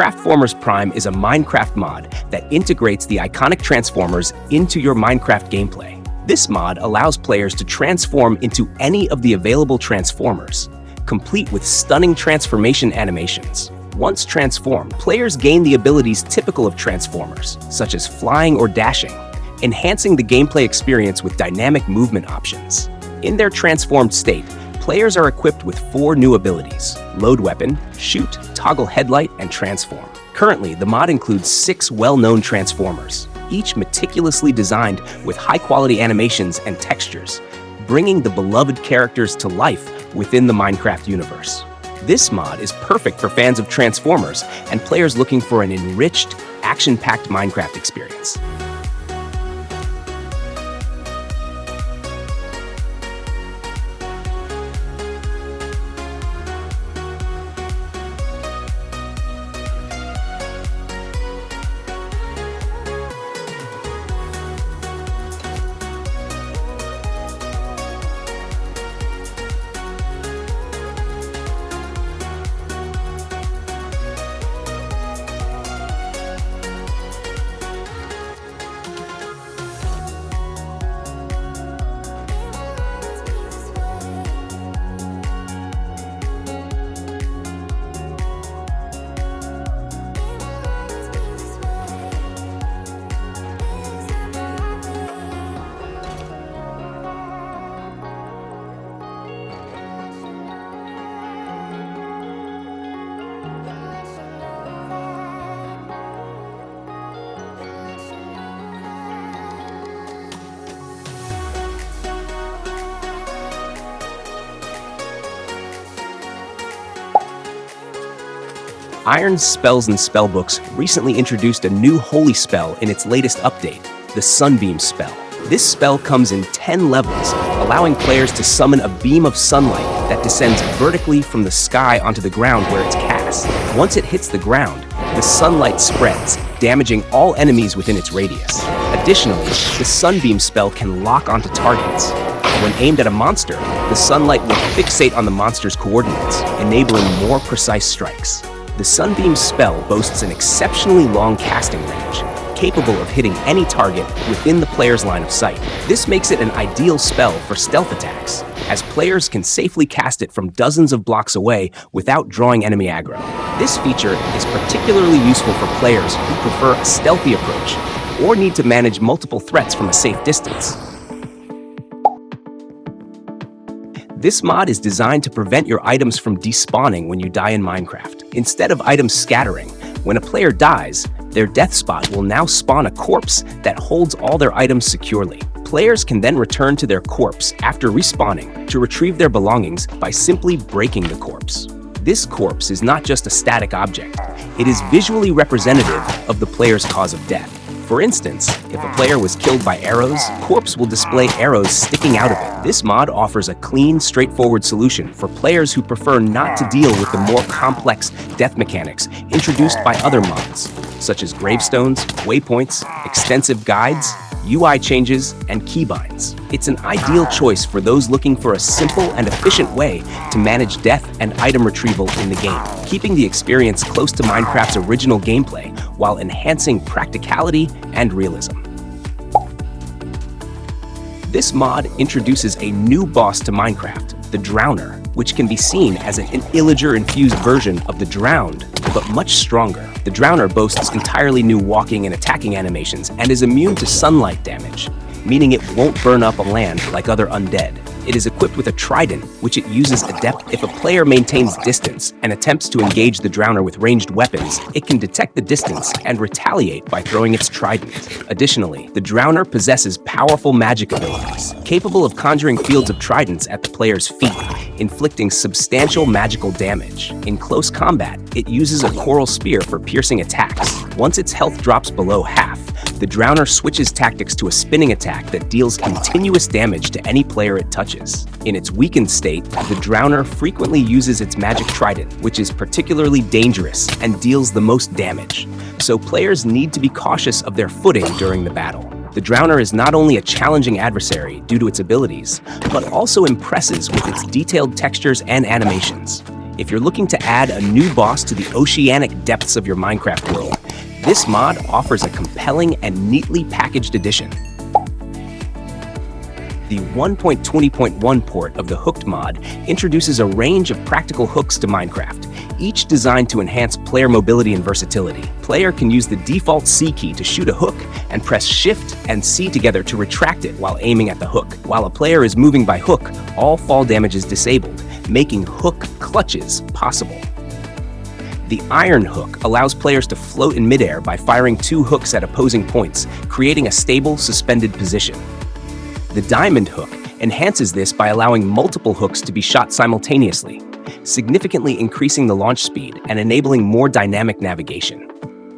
Craftformers Prime is a Minecraft mod that integrates the iconic Transformers into your Minecraft gameplay. This mod allows players to transform into any of the available Transformers, complete with stunning transformation animations. Once transformed, players gain the abilities typical of Transformers, such as flying or dashing, enhancing the gameplay experience with dynamic movement options. In their transformed state, players are equipped with 4 new abilities: Load Weapon, Shoot, Toggle Headlight, and Transform. Currently, the mod includes 6 well-known Transformers, each meticulously designed with high-quality animations and textures, bringing the beloved characters to life within the Minecraft universe. This mod is perfect for fans of Transformers and players looking for an enriched, action-packed Minecraft experience. Iron's Spells and Spellbooks recently introduced a new holy spell in its latest update, the Sunbeam spell. This spell comes in 10 levels, allowing players to summon a beam of sunlight that descends vertically from the sky onto the ground where it's cast. Once it hits the ground, the sunlight spreads, damaging all enemies within its radius. Additionally, the Sunbeam spell can lock onto targets. When aimed at a monster, the sunlight will fixate on the monster's coordinates, enabling more precise strikes. The Sunbeam spell boasts an exceptionally long casting range, capable of hitting any target within the player's line of sight. This makes it an ideal spell for stealth attacks, as players can safely cast it from dozens of blocks away without drawing enemy aggro. This feature is particularly useful for players who prefer a stealthy approach or need to manage multiple threats from a safe distance. This mod is designed to prevent your items from despawning when you die in Minecraft. Instead of items scattering, when a player dies, their death spot will now spawn a corpse that holds all their items securely. Players can then return to their corpse after respawning to retrieve their belongings by simply breaking the corpse. This corpse is not just a static object, it is visually representative of the player's cause of death. For instance, if a player was killed by arrows, corpse will display arrows sticking out of it. This mod offers a clean, straightforward solution for players who prefer not to deal with the more complex death mechanics introduced by other mods, such as gravestones, waypoints, extensive guides, UI changes, and keybinds. It's an ideal choice for those looking for a simple and efficient way to manage death and item retrieval in the game, keeping the experience close to Minecraft's original gameplay while enhancing practicality and realism. This mod introduces a new boss to Minecraft, the Drowner, which can be seen as an Illager-infused version of the Drowned, but much stronger. The Drowner boasts entirely new walking and attacking animations and is immune to sunlight damage, meaning it won't burn up a land like other undead. It is equipped with a trident, which it uses adept. If a player maintains distance and attempts to engage the Drowner with ranged weapons, it can detect the distance and retaliate by throwing its trident. Additionally, the Drowner possesses powerful magic abilities, capable of conjuring fields of tridents at the player's feet, inflicting substantial magical damage. In close combat, it uses a coral spear for piercing attacks. Once its health drops below half, the Drowner switches tactics to a spinning attack that deals continuous damage to any player it touches. In its weakened state, the Drowner frequently uses its magic trident, which is particularly dangerous and deals the most damage, so players need to be cautious of their footing during the battle. The Drowner is not only a challenging adversary due to its abilities, but also impresses with its detailed textures and animations. If you're looking to add a new boss to the oceanic depths of your Minecraft world, this mod offers a compelling and neatly packaged addition. The 1.20.1 port of the Hooked mod introduces a range of practical hooks to Minecraft, each designed to enhance player mobility and versatility. Player can use the default C key to shoot a hook and press Shift and C together to retract it while aiming at the hook. While a player is moving by hook, all fall damage is disabled, making hook clutches possible. The iron hook allows players to float in midair by firing two hooks at opposing points, creating a stable, suspended position. The diamond hook enhances this by allowing multiple hooks to be shot simultaneously, significantly increasing the launch speed and enabling more dynamic navigation.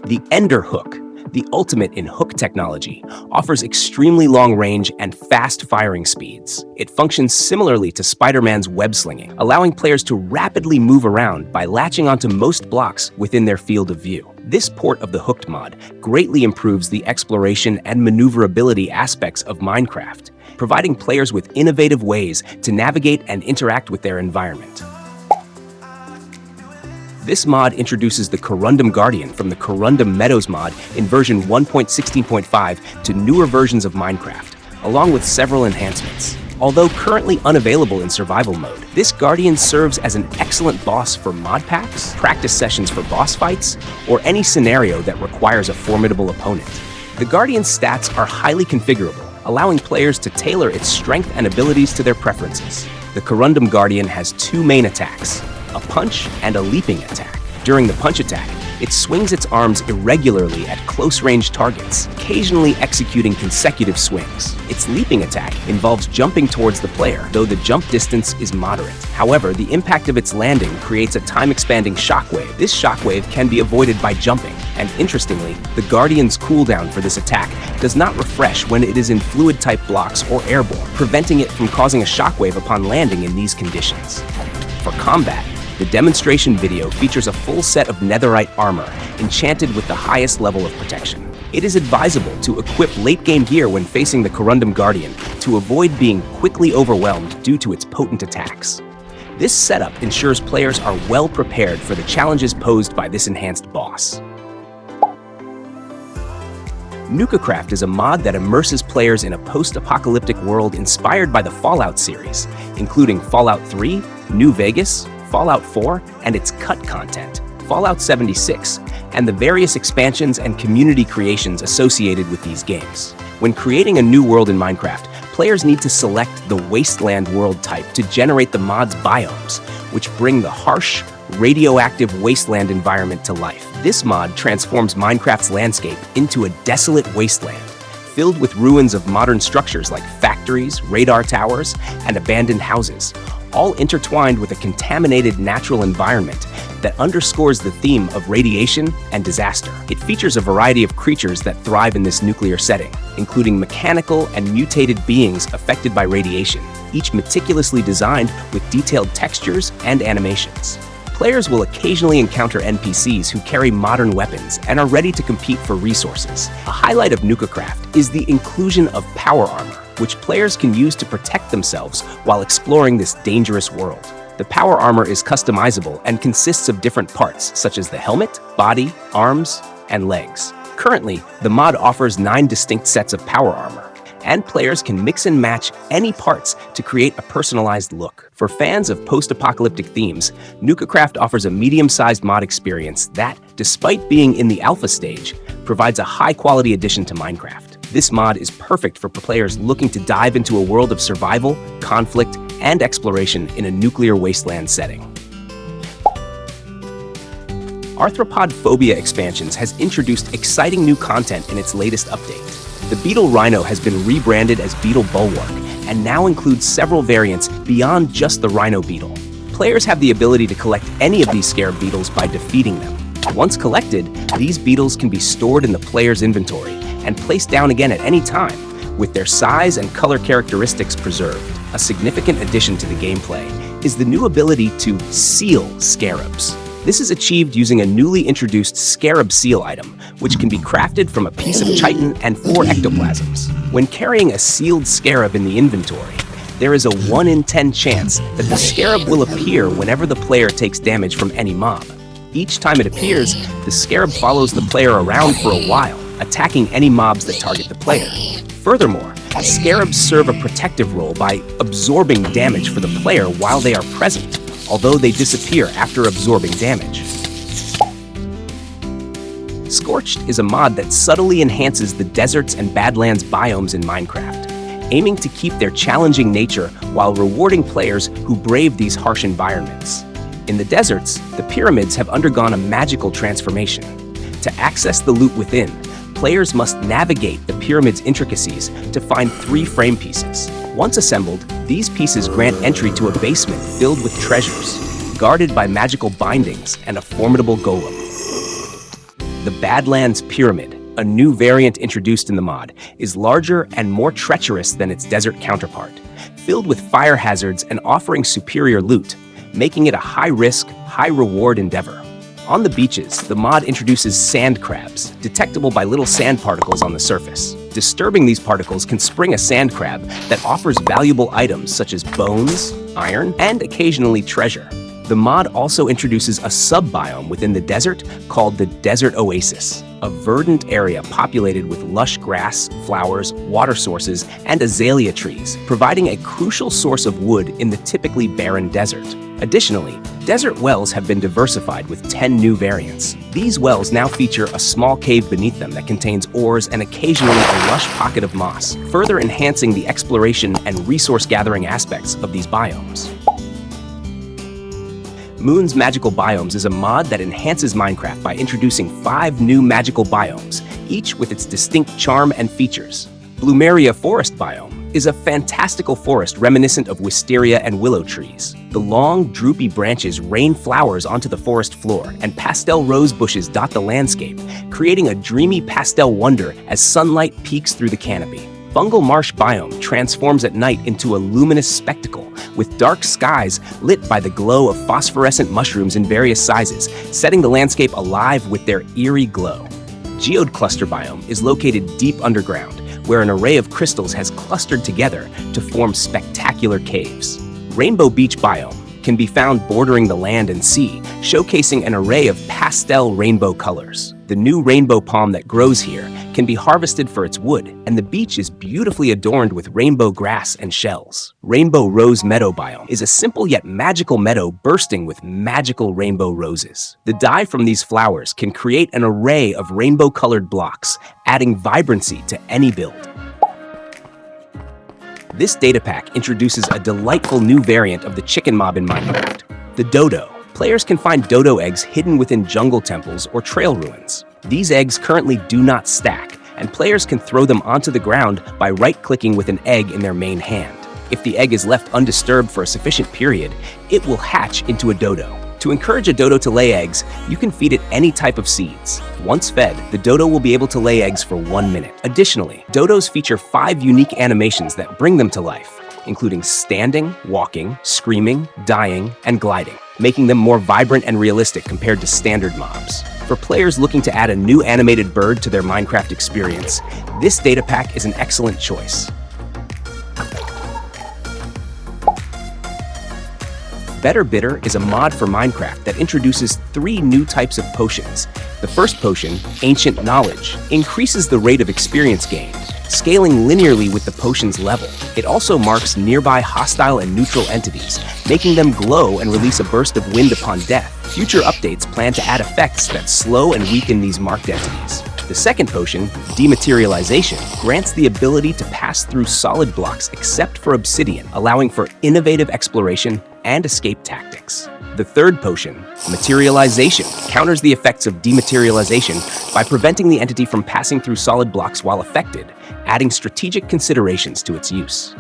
The ender hook, the ultimate in hook technology, offers extremely long range and fast firing speeds. It functions similarly to Spider-Man's web slinging, allowing players to rapidly move around by latching onto most blocks within their field of view. This port of the Hooked mod greatly improves the exploration and maneuverability aspects of Minecraft, providing players with innovative ways to navigate and interact with their environment. This mod introduces the Corundum Guardian from the Corundum Meadows mod in version 1.16.5 to newer versions of Minecraft, along with several enhancements. Although currently unavailable in survival mode, this Guardian serves as an excellent boss for mod packs, practice sessions for boss fights, or any scenario that requires a formidable opponent. The Guardian's stats are highly configurable, allowing players to tailor its strength and abilities to their preferences. The Corundum Guardian has two main attacks, a punch and a leaping attack. During the punch attack, it swings its arms irregularly at close-range targets, occasionally executing consecutive swings. Its leaping attack involves jumping towards the player, though the jump distance is moderate. However, the impact of its landing creates a time-expanding shockwave. This shockwave can be avoided by jumping, and interestingly, the Guardian's cooldown for this attack does not refresh when it is in fluid-type blocks or airborne, preventing it from causing a shockwave upon landing in these conditions. For combat, the demonstration video features a full set of netherite armor, enchanted with the highest level of protection. It is advisable to equip late-game gear when facing the Corundum Guardian to avoid being quickly overwhelmed due to its potent attacks. This setup ensures players are well prepared for the challenges posed by this enhanced boss. NukaCraft is a mod that immerses players in a post-apocalyptic world inspired by the Fallout series, including Fallout 3, New Vegas, Fallout 4, and its cut content, Fallout 76, and the various expansions and community creations associated with these games. When creating a new world in Minecraft, players need to select the Wasteland world type to generate the mod's biomes, which bring the harsh, radioactive wasteland environment to life. This mod transforms Minecraft's landscape into a desolate wasteland, filled with ruins of modern structures like factories, radar towers, and abandoned houses, all intertwined with a contaminated natural environment that underscores the theme of radiation and disaster. It features a variety of creatures that thrive in this nuclear setting, including mechanical and mutated beings affected by radiation, each meticulously designed with detailed textures and animations. Players will occasionally encounter NPCs who carry modern weapons and are ready to compete for resources. A highlight of NukaCraft is the inclusion of power armor, which players can use to protect themselves while exploring this dangerous world. The power armor is customizable and consists of different parts, such as the helmet, body, arms, and legs. Currently, the mod offers 9 distinct sets of power armor, and players can mix and match any parts to create a personalized look. For fans of post-apocalyptic themes, NukaCraft offers a medium-sized mod experience that, despite being in the alpha stage, provides a high-quality addition to Minecraft. This mod is perfect for players looking to dive into a world of survival, conflict, and exploration in a nuclear wasteland setting. Arthropod Phobia expansions has introduced exciting new content in its latest update. The Beetle Rhino has been rebranded as Beetle Bulwark and now includes several variants beyond just the Rhino Beetle. Players have the ability to collect any of these scarab beetles by defeating them. Once collected, these beetles can be stored in the player's inventory and placed down again at any time, with their size and color characteristics preserved. A significant addition to the gameplay is the new ability to seal scarabs. This is achieved using a newly introduced Scarab Seal item, which can be crafted from a piece of chitin and 4 ectoplasms. When carrying a sealed scarab in the inventory, there is a 1 in 10 chance that the scarab will appear whenever the player takes damage from any mob. Each time it appears, the scarab follows the player around for a while, attacking any mobs that target the player. Furthermore, scarabs serve a protective role by absorbing damage for the player while they are present, although they disappear after absorbing damage. Scorched is a mod that subtly enhances the deserts and badlands biomes in Minecraft, aiming to keep their challenging nature while rewarding players who brave these harsh environments. In the deserts, the pyramids have undergone a magical transformation. To access the loot within, players must navigate the pyramid's intricacies to find 3 frame pieces. Once assembled, these pieces grant entry to a basement filled with treasures, guarded by magical bindings and a formidable golem. The Badlands Pyramid, a new variant introduced in the mod, is larger and more treacherous than its desert counterpart, filled with fire hazards and offering superior loot, making it a high-risk, high-reward endeavor. On the beaches, the mod introduces sand crabs, detectable by little sand particles on the surface. Disturbing these particles can spring a sand crab that offers valuable items such as bones, iron, and occasionally treasure. The mod also introduces a sub-biome within the desert called the Desert Oasis, a verdant area populated with lush grass, flowers, water sources, and azalea trees, providing a crucial source of wood in the typically barren desert. Additionally, desert wells have been diversified with 10 new variants. These wells now feature a small cave beneath them that contains ores and occasionally a lush pocket of moss, further enhancing the exploration and resource gathering aspects of these biomes. Moon's Magical Biomes is a mod that enhances Minecraft by introducing 5 new magical biomes, each with its distinct charm and features. Bloomeria Forest Biome is a fantastical forest reminiscent of wisteria and willow trees. The long, droopy branches rain flowers onto the forest floor, and pastel rose bushes dot the landscape, creating a dreamy pastel wonder as sunlight peeks through the canopy. Fungal Marsh Biome transforms at night into a luminous spectacle, with dark skies lit by the glow of phosphorescent mushrooms in various sizes, setting the landscape alive with their eerie glow. Geode Cluster Biome is located deep underground, where an array of crystals has clustered together to form spectacular caves. Rainbow Beach Biome can be found bordering the land and sea, showcasing an array of pastel rainbow colors. The new rainbow palm that grows here can be harvested for its wood, and the beach is beautifully adorned with rainbow grass and shells. Rainbow Rose Meadow Biome is a simple yet magical meadow bursting with magical rainbow roses. The dye from these flowers can create an array of rainbow-colored blocks, adding vibrancy to any build. This datapack introduces a delightful new variant of the chicken mob in Minecraft, the Dodo. Players can find dodo eggs hidden within jungle temples or trail ruins. These eggs currently do not stack, and players can throw them onto the ground by right-clicking with an egg in their main hand. If the egg is left undisturbed for a sufficient period, it will hatch into a dodo. To encourage a dodo to lay eggs, you can feed it any type of seeds. Once fed, the dodo will be able to lay eggs for 1 minute. Additionally, dodos feature 5 unique animations that bring them to life, including standing, walking, screaming, dying, and gliding, making them more vibrant and realistic compared to standard mobs. For players looking to add a new animated bird to their Minecraft experience, this datapack is an excellent choice. Better Bitter is a mod for Minecraft that introduces 3 new types of potions. The first potion, Ancient Knowledge, increases the rate of experience gained, scaling linearly with the potion's level. It also marks nearby hostile and neutral entities, making them glow and release a burst of wind upon death. Future updates plan to add effects that slow and weaken these marked entities. The second potion, Dematerialization, grants the ability to pass through solid blocks except for obsidian, allowing for innovative exploration and escape tactics. The third potion, Materialization, counters the effects of dematerialization by preventing the entity from passing through solid blocks while affected, adding strategic considerations to its use.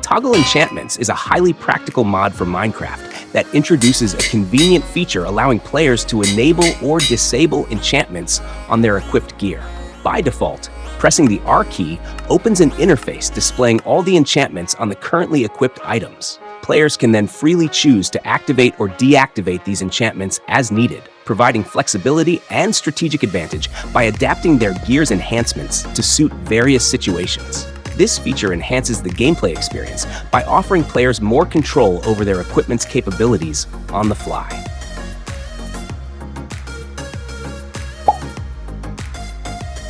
Toggle Enchantments is a highly practical mod for Minecraft that introduces a convenient feature allowing players to enable or disable enchantments on their equipped gear. By default, pressing the R key opens an interface displaying all the enchantments on the currently equipped items. Players can then freely choose to activate or deactivate these enchantments as needed, providing flexibility and strategic advantage by adapting their gear's enhancements to suit various situations. This feature enhances the gameplay experience by offering players more control over their equipment's capabilities on the fly.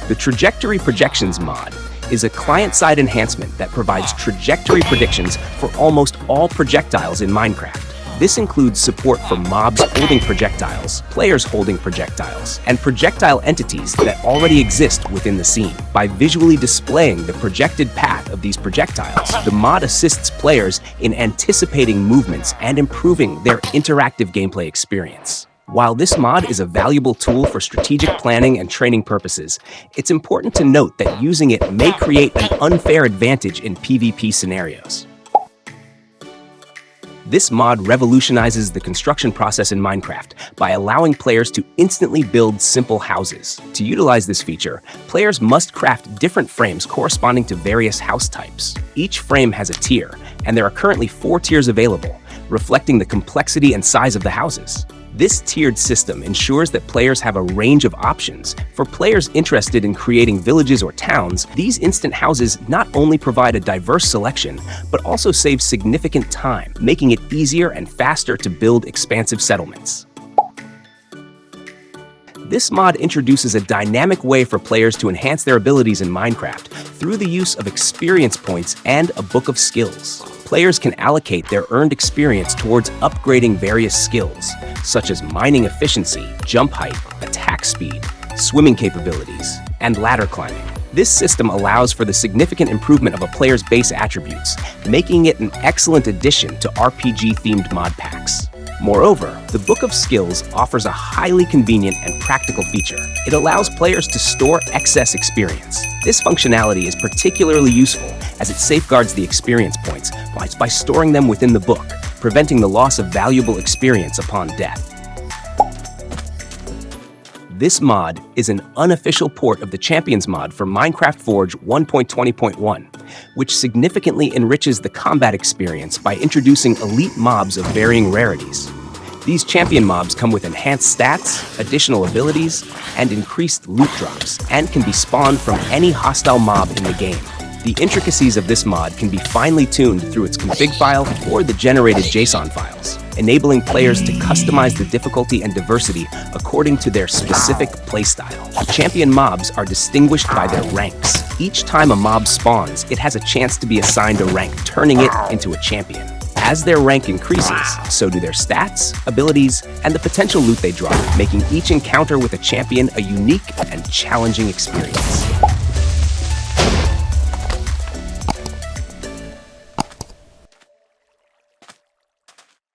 The TrajectoryProjections mod is a client-side enhancement that provides trajectory predictions for almost all projectiles in Minecraft. This includes support for mobs holding projectiles, players holding projectiles, and projectile entities that already exist within the scene. By visually displaying the projected path of these projectiles, the mod assists players in anticipating movements and improving their interactive gameplay experience. While this mod is a valuable tool for strategic planning and training purposes, it's important to note that using it may create an unfair advantage in PvP scenarios. This mod revolutionizes the construction process in Minecraft by allowing players to instantly build simple houses. To utilize this feature, players must craft different frames corresponding to various house types. Each frame has a tier, and there are currently 4 tiers available, reflecting the complexity and size of the houses. This tiered system ensures that players have a range of options. For players interested in creating villages or towns, these instant houses not only provide a diverse selection, but also save significant time, making it easier and faster to build expansive settlements. This mod introduces a dynamic way for players to enhance their abilities in Minecraft through the use of experience points and a book of skills. Players can allocate their earned experience towards upgrading various skills, such as mining efficiency, jump height, attack speed, swimming capabilities, and ladder climbing. This system allows for the significant improvement of a player's base attributes, making it an excellent addition to RPG-themed mod packs. Moreover, the Book of Skills offers a highly convenient and practical feature. It allows players to store excess experience. This functionality is particularly useful as it safeguards the experience points by storing them within the book, preventing the loss of valuable experience upon death. This mod is an unofficial port of the Champions mod for Minecraft Forge 1.20.1, which significantly enriches the combat experience by introducing elite mobs of varying rarities. These champion mobs come with enhanced stats, additional abilities, and increased loot drops, and can be spawned from any hostile mob in the game. The intricacies of this mod can be finely tuned through its config file or the generated JSON files, enabling players to customize the difficulty and diversity according to their specific playstyle. Champion mobs are distinguished by their ranks. Each time a mob spawns, it has a chance to be assigned a rank, turning it into a champion. As their rank increases, so do their stats, abilities, and the potential loot they drop, making each encounter with a champion a unique and challenging experience.